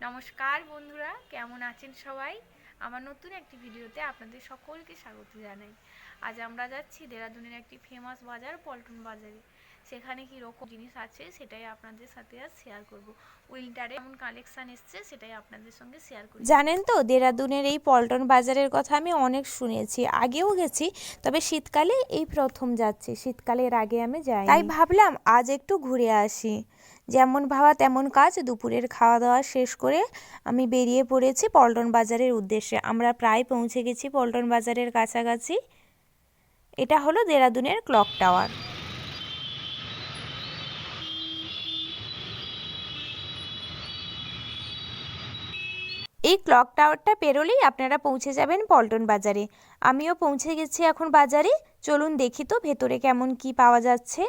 নমস্কার বন্ধুরা, কেমন আছেন সবাই? আমার নতুন একটি ভিডিওতে আপনাদের সকলকে স্বাগত জানাই। আজ আমরা যাচ্ছি দেরাদুনের একটি ফেমাস বাজার পল্টন বাজারে। সেখানে কি রকম জিনিস আছে সেটাই আপনাদের সাথে আজ শেয়ার করব। উইন্টারে এমন কালেকশন এসছে সেটাই আপনাদের সঙ্গে শেয়ার করি। জানেন তো, দেরাদুনের এই পল্টন বাজারের কথা আমি অনেক শুনেছি, আগেও গেছি, তবে শীতকালে এই প্রথম যাচ্ছি। শীতকালের আগে আমি যাই, তাই ভাবলাম আজ একটু ঘুরে আসি। যেমন ভাবা তেমন কাজ, দুপুরের খাওয়া দাওয়া শেষ করে আমি বেরিয়ে পড়েছি পল্টন বাজারের উদ্দেশ্যে। আমরা প্রায় পৌঁছে গেছি পল্টন বাজারের কাছাকাছি। এটা হলো দেরাদুনের ক্লক টাওয়ার। এই ক্লক টাওয়ারটা পেরোলেই আপনারা পৌঁছে যাবেন পল্টন বাজারে। আমিও পৌঁছে গেছি এখন বাজারে। চলুন দেখি তো ভেতরে কেমন কি পাওয়া যাচ্ছে।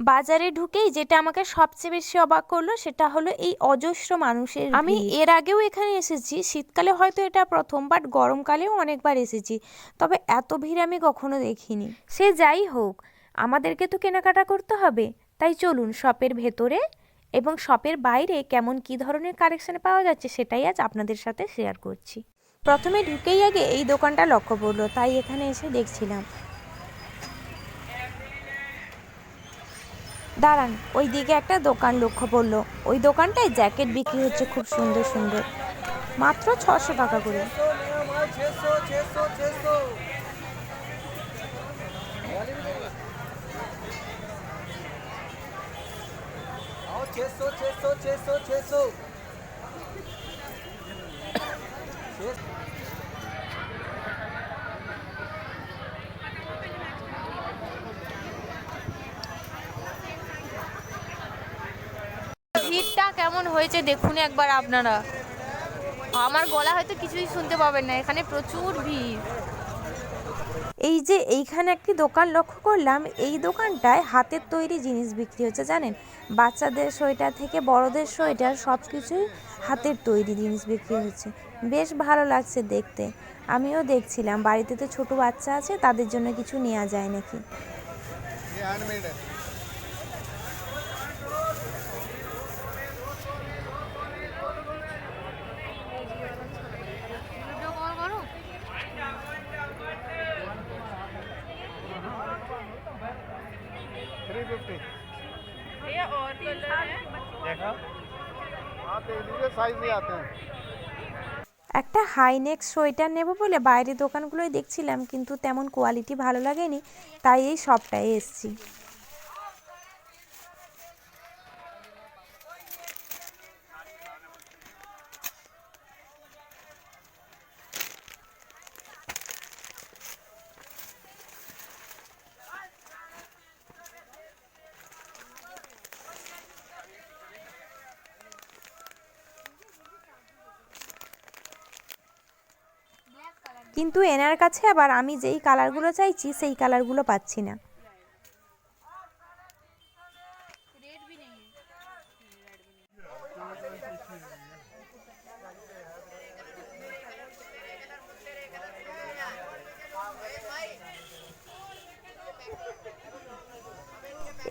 বাজারে ঢুকেই যেটা আমাকে সবচেয়ে বেশি অবাক করলো সেটা হলো এই অজস্র মানুষের ভিড়। আমি এর আগেও এখানে এসেছি, শীতকালে হয়তো এটা প্রথম, বাট গরমকালেও অনেকবার এসেছি, তবে এত ভিড় আমি কখনো দেখিনি। সে যাই হোক, আমাদেরকে তো কেনাকাটা করতে হবে, তাই চলুন শপের ভেতরে এবং শপের বাইরে কেমন কি ধরনের কালেকশন পাওয়া যাচ্ছে সেটাই আজ আপনাদের সাথে শেয়ার করছি। প্রথমে ঢুকেই আগে এই দোকানটা লক্ষ্য পড়লো, তাই এখানে এসে দেখছিলাম। দাঁড়ান, ওই দিকে একটা দোকান লক্ষ্য পড়লো। ওই দোকানটায় জ্যাকেট বিক্রি হচ্ছে খুব সুন্দর সুন্দর, মাত্র 600 টাকা করে। ভিড়টা কেমন হয়েছে দেখুন একবার আপনারা। আমার গলা হয়তো কিছুই শুনতে পাবেন না, এখানে প্রচুর ভিড়। এই যে এইখানে একটি দোকান লক্ষ্য করলাম, এই দোকানটায় হাতের তৈরি জিনিস বিক্রি হচ্ছে। জানেন, বাচ্চাদের সোয়েটার থেকে বড়দের সোয়েটার সব কিছুই হাতের তৈরি জিনিস বিক্রি হচ্ছে। বেশ ভালো লাগছে দেখতে। আমিও দেখছিলাম, বাড়িতে তো ছোট বাচ্চা আছে, তাদের জন্য কিছু নেওয়া যায় নাকি। भैया और कलर है देखो, आप देख लीजिए, साइज नहीं आते हैं। একটা হাইনেক সোয়েটার নেব বলে বাইরে দোকানগুলোই দেখছিলাম, কিন্তু তেমন কোয়ালিটি ভালো লাগেনি, তাই এই শপটায় এসেছি। কিন্তু এনার কাছে আবার আমি যেই কালারগুলো চাইছি সেই কালারগুলো পাচ্ছি না।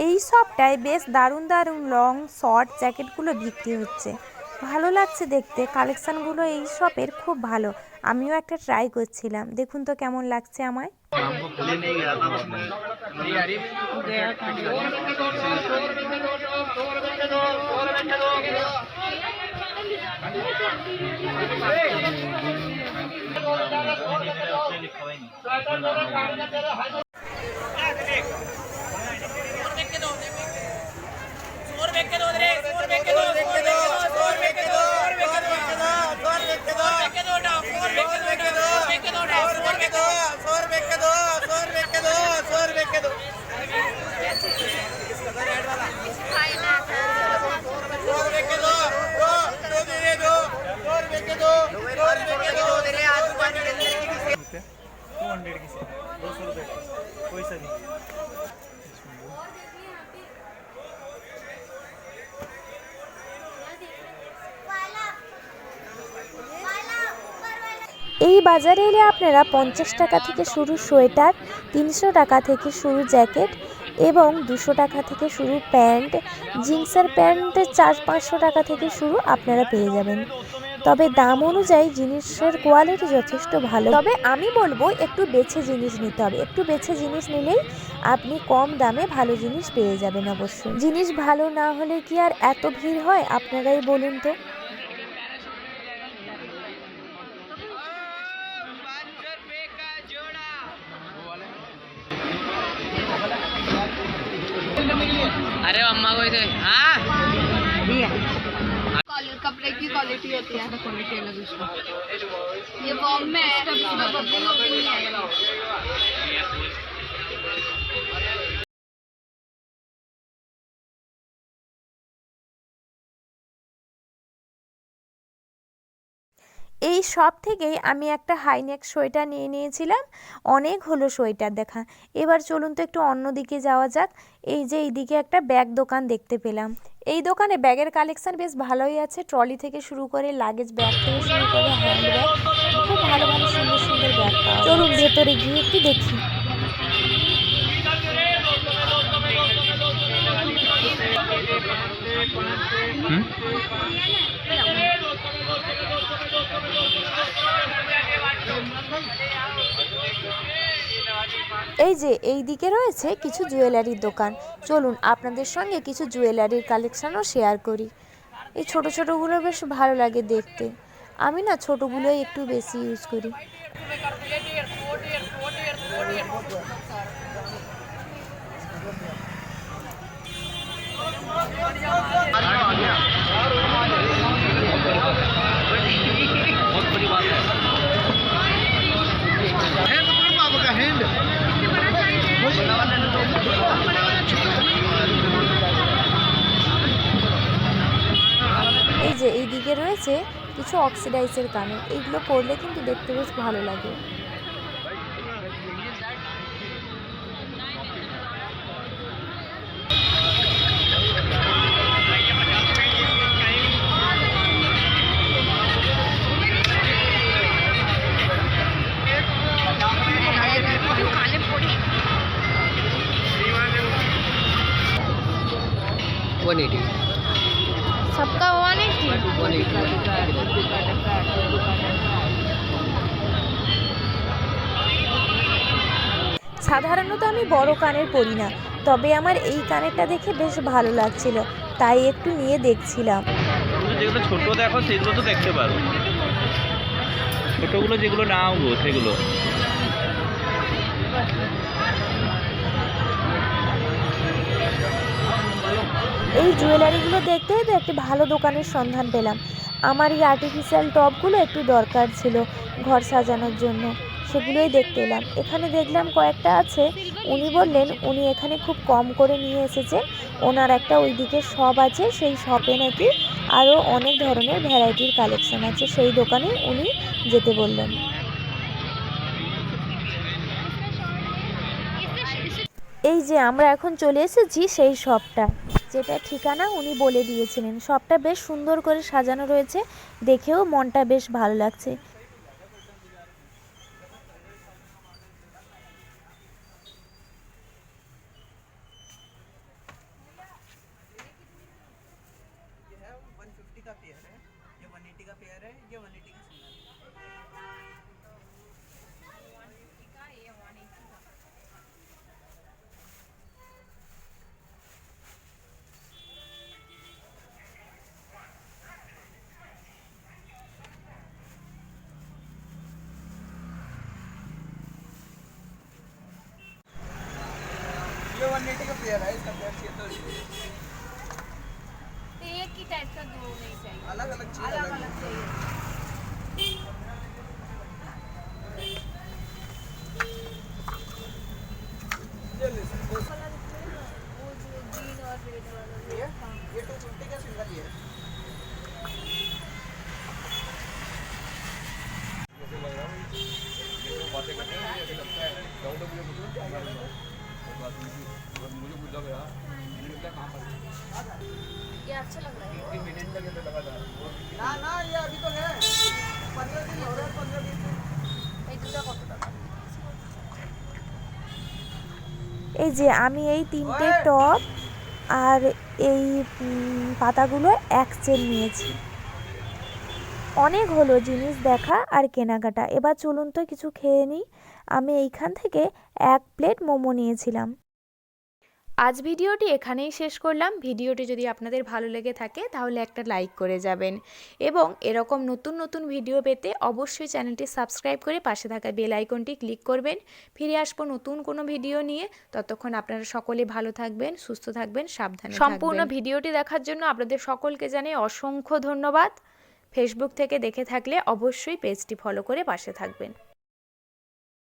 এই শপটায় বেশ দারুণ দারুণ লং শর্ট জ্যাকেটগুলো বিক্রি হচ্ছে। ভালো লাগছে দেখতে, কালেকশানগুলো এই শপের খুব ভালো। আমিও একটা ট্রাই করছিলাম, দেখুন তো কেমন লাগছে আমায়। এই বাজারে এলে আপনারা 50 টাকা থেকে শুরু সোয়েটার, 300 টাকা থেকে শুরু জ্যাকেট এবং 200 টাকা থেকে শুরু প্যান্ট, জিন্সের প্যান্ট 400-500 টাকা থেকে শুরু আপনারা পেয়ে যাবেন। তবে দাম অনুযায়ী জিনিসের কোয়ালিটি যথেষ্ট ভালো। তবে আমি বলবো একটু বেছে জিনিস নিতে হবে, একটু বেছে জিনিস নিলেই আপনি কম দামে ভালো জিনিস পেয়ে যাবেন। অবশ্যই জিনিস ভালো না হলে কি আর এত ভিড় হয়, আপনারাই বলুন তো। अरे अम्मा को इसे हाँ कपड़े की क्वालिटी होती है, क्वालिटी अलग उसका। ये बॉम में है, इसमें बबल नहीं आएगा। এই সব থেকেই আমি একটা হাইনেক সোয়েটার নিয়ে নিয়েছিলাম। অনেক হলো সোয়েটার দেখা, এবার চলুন তো একটু অন্য দিকে যাওয়া যাক। এই যে এইদিকে একটা ব্যাগ দোকান দেখতে পেলাম। এই দোকানে ব্যাগের কালেকশন বেশ ভালোই আছে, ট্রলি থেকে শুরু করে লাগেজ ব্যাগ থেকে শুরু করে হ্যান্ড ব্যাগ, খুব ভালো ভালো সুন্দর সুন্দর ব্যাগ পাওয়া যায়। চলুন ভেতরে গিয়ে একটু দেখি। এই যে এই দিকে রয়েছে কিছু জুয়েলারির দোকান, চলুন আপনাদের সঙ্গে কিছু জুয়েলারির কালেকশনও শেয়ার করি। এই ছোট ছোটোগুলো বেশ ভালো লাগে দেখতে, আমি না ছোটোগুলোই একটু বেশি ইউজ করি। बहुत बड़ी बात है। এই যে এই দিকে রয়েছে কিছু অক্সিডাইজের কানের, এইগুলো পরলে কিন্তু দেখতে বেশ ভালো লাগে। सबका 180। সাধারণত আমি বড় কানের পরি না, তবে আমার এই কানেরটা দেখে বেশ ভালো লাগছিল, তাই একটু নিয়ে দেখছিলাম। যেগুলো ছোট দেখো সেগুলো তো দেখতে পারো, ছোটগুলো যেগুলো নাও গো সেগুলো। এই জুয়েলারিগুলো দেখতে দেখতে একটি ভালো দোকানের সন্ধান পেলাম। আমার এই আর্টিফিশিয়াল টপগুলো একটু দরকার ছিল ঘর সাজানোর জন্য, সেগুলোই দেখতে এলাম। এখানে দেখলাম কয়েকটা আছে, উনি বললেন উনি এখানে খুব কম করে নিয়ে এসেছেন, ওনার একটা ওইদিকে শপ আছে, সেই শপে নাকি আরও অনেক ধরনের ভ্যারাইটির কালেকশন আছে, সেই দোকানে উনি যেতে বললেন। এই যে আমরা এখন চলে এসেছি সেই শপটা, যেটা ঠিকানা উনি বলে দিয়েছিলেন। শপটা বেশ সুন্দর করে সাজানো রয়েছে, দেখেও মনটা বেশ ভালো লাগছে। ये 180 का पेयर है, इसका पेयर चाहिए तो एक ही टाइप का दो नहीं चाहिए, अलग अलग चीज अलग अलग चाहिए। ये ले सकते हो। वो जो ग्रीन और रेड वाला ये 250 का सिंगल ही है। बातें करते हैं ये लगता है डाउट मुझे मुझे पूछा गया मैंने क्या काम ये अच्छा लग रहा है। 3 मिनट लगे तो लगा था ना ना ये अभी तो है এই যে আমি এই 3টে টপ আর এই পাতাগুলো এক চেন নিয়েছি। অনেক হলো জিনিস দেখা আর কেনাকাটা, এবার চলুন তো কিছু খেয়ে নিই। আমি এইখান থেকে 1 প্লেট মোমো নিয়েছিলাম। আজ ভিডিওটি এখানেই শেষ করলাম। ভিডিওটি যদি আপনাদের ভালো লেগে থাকে তাহলে একটা লাইক করে যাবেন এবং এরকম নতুন নতুন ভিডিও পেতে অবশ্যই চ্যানেলটি সাবস্ক্রাইব করে পাশে থাকা বেল আইকনটি ক্লিক করবেন। ফিরে আসবো নতুন কোনো ভিডিও নিয়ে। ততক্ষণ আপনারা সকলে ভালো থাকবেন, সুস্থ থাকবেন, সাবধানে থাকবেন। সম্পূর্ণ ভিডিওটি দেখার জন্য আপনাদের সকলকে জানাই অসংখ্য ধন্যবাদ। ফেসবুক থেকে দেখে থাকলে অবশ্যই পেজটি ফলো করে পাশে থাকবেন।